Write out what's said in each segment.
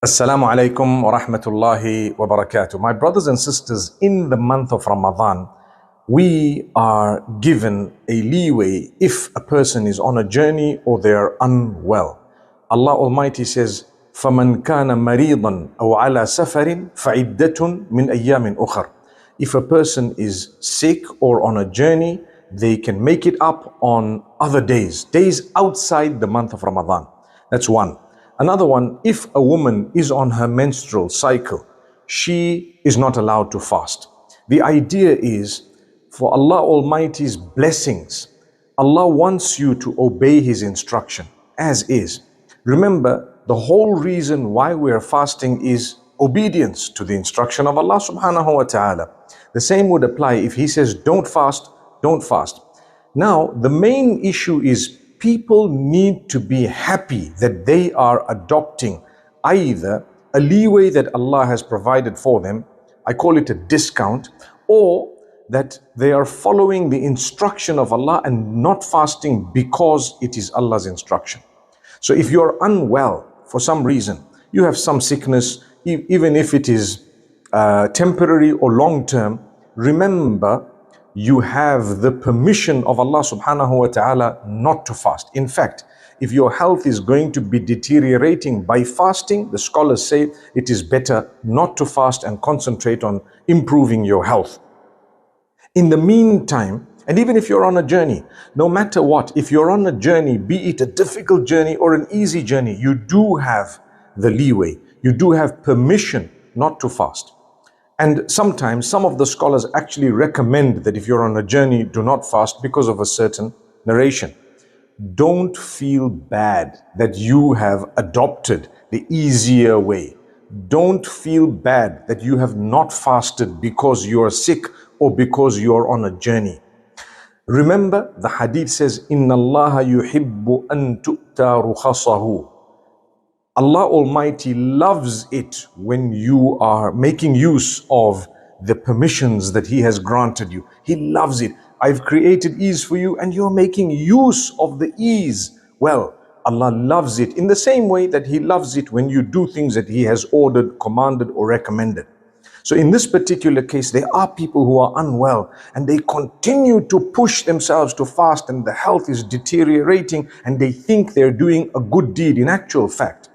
Assalamu alaikum wa rahmatullahi wa barakatuh. My brothers and sisters, in the month of Ramadan, we are given a leeway if a person is on a journey or they are unwell. Allah Almighty says, فَمَنْ كَانَ مَرِيضًا أَوْ عَلَى سَفَرٍ فَعِدَّةٌ مِنْ أَيَّامٍ أُخَرٍ. If a person is sick or on a journey, they can make it up on other days outside the month of Ramadan. That's one. Another one, if a woman is on her menstrual cycle, she is not allowed to fast. The idea is for Allah Almighty's blessings. Allah wants you to obey His instruction as is. Remember, the whole reason why we are fasting is obedience to the instruction of Allah subhanahu wa ta'ala. The same would apply if He says, don't fast, don't fast. Now, the main issue is people need to be happy that they are adopting either a leeway that Allah has provided for them, I call it a discount, or that they are following the instruction of Allah and not fasting because it is Allah's instruction. So if you're unwell for some reason, you have some sickness, even if it is temporary or long term, remember you have the permission of Allah subhanahu wa ta'ala not to fast. In fact, if your health is going to be deteriorating by fasting, the scholars say it is better not to fast and concentrate on improving your health. In the meantime, and even if you're on a journey, no matter what, if you're on a journey, be it a difficult journey or an easy journey, you do have the leeway. You do have permission not to fast. And sometimes some of the scholars actually recommend that if you're on a journey, do not fast because of a certain narration. Don't feel bad that you have adopted the easier way. Don't feel bad that you have not fasted because you're sick or because you're on a journey. Remember, the hadith says, Inna Allah yuhibbu an tu'ta rukhasahu. Allah Almighty loves it when you are making use of the permissions that He has granted you. He loves it. I've created ease for you and you're making use of the ease. Well, Allah loves it in the same way that He loves it when you do things that He has ordered, commanded or recommended. So in this particular case, there are people who are unwell and they continue to push themselves to fast and the health is deteriorating and they think they're doing a good deed. In actual fact,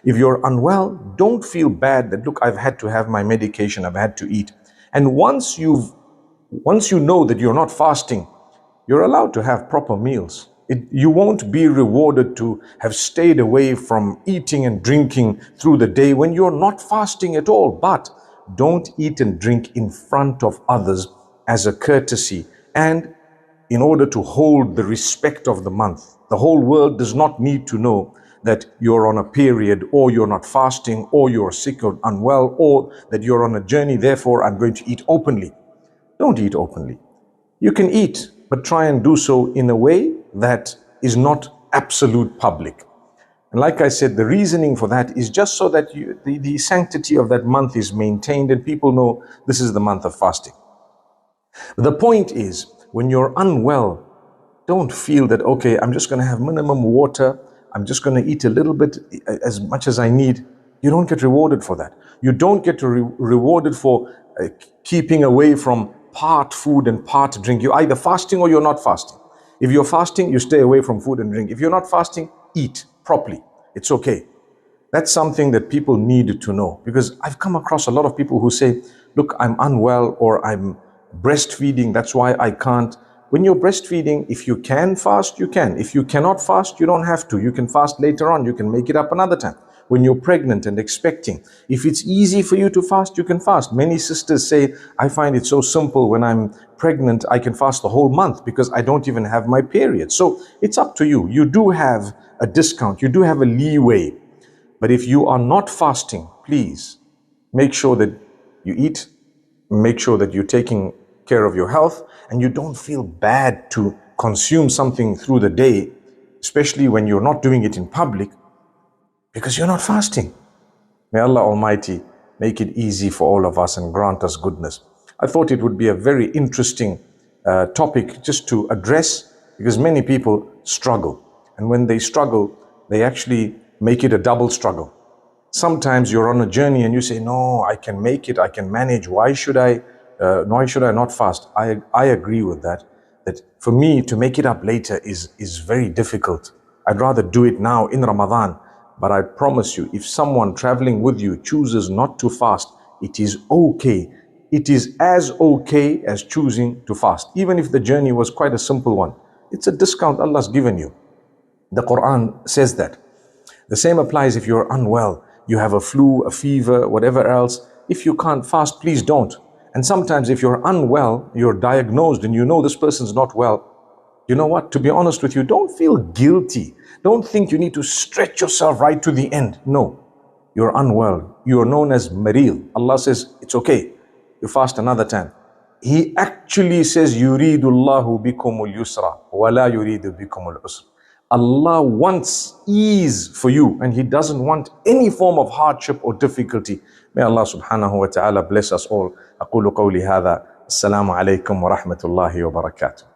if you're unwell, don't feel bad that, look, I've had to have my medication, I've had to eat. And once you know that you're not fasting, you're allowed to have proper meals. You won't be rewarded to have stayed away from eating and drinking through the day when you're not fasting at all. But don't eat and drink in front of others as a courtesy and in order to hold the respect of the month. The whole world does not need to know that you're on a period or you're not fasting or you're sick or unwell or that you're on a journey, therefore I'm going to eat openly. Don't eat openly. You can eat, but try and do so in a way that is not absolute public. And like I said, the reasoning for that is just so that the sanctity of that month is maintained and people know this is the month of fasting. The point is, when you're unwell, don't feel that, okay, I'm just going to have minimum water, I'm just going to eat a little bit, as much as I need. You don't get rewarded for that. You don't get rewarded for keeping away from part food and part drink. You're either fasting or you're not fasting. If you're fasting, you stay away from food and drink. If you're not fasting, eat properly. It's okay. That's something that people need to know, because I've come across a lot of people who say, look, I'm unwell or I'm breastfeeding, that's why I can't. When you're breastfeeding, if you can fast, you can. If you cannot fast, you don't have to. You can fast later on. You can make it up another time. When you're pregnant and expecting, if it's easy for you to fast, you can fast. Many sisters say, I find it so simple when I'm pregnant, I can fast the whole month because I don't even have my period. So it's up to you. You do have a discount. You do have a leeway. But if you are not fasting, please make sure that you eat, make sure that you're taking care of your health, and you don't feel bad to consume something through the day, especially when you're not doing it in public, because you're not fasting. May Allah Almighty make it easy for all of us and grant us goodness. I thought it would be a very interesting topic just to address, because many people struggle. And when they struggle, they actually make it a double struggle. Sometimes you're on a journey and you say, no, I can make it, I can manage. Why should I not fast? I agree with that. That for me to make it up later is very difficult. I'd rather do it now in Ramadan. But I promise you, if someone traveling with you chooses not to fast, it is okay. It is as okay as choosing to fast. Even if the journey was quite a simple one. It's a discount Allah's given you. The Quran says that. The same applies if you're unwell. You have a flu, a fever, whatever else. If you can't fast, please don't. And sometimes if you're unwell, you're diagnosed and you know this person's not well, you know what? To be honest with you, don't feel guilty. Don't think you need to stretch yourself right to the end. No, you're unwell. You are known as maril. Allah says, it's okay. You fast another time. He actually says, يُرِيدُ اللَّهُ بِكُمُ الْيُسْرَ وَلَا يُرِيدُ بِكُمُ الْعُسْرَ. Allah wants ease for you and He doesn't want any form of hardship or difficulty. May Allah subhanahu wa ta'ala bless us all. أقول قولي هذا. السلام عليكم ورحمة الله وبركاته.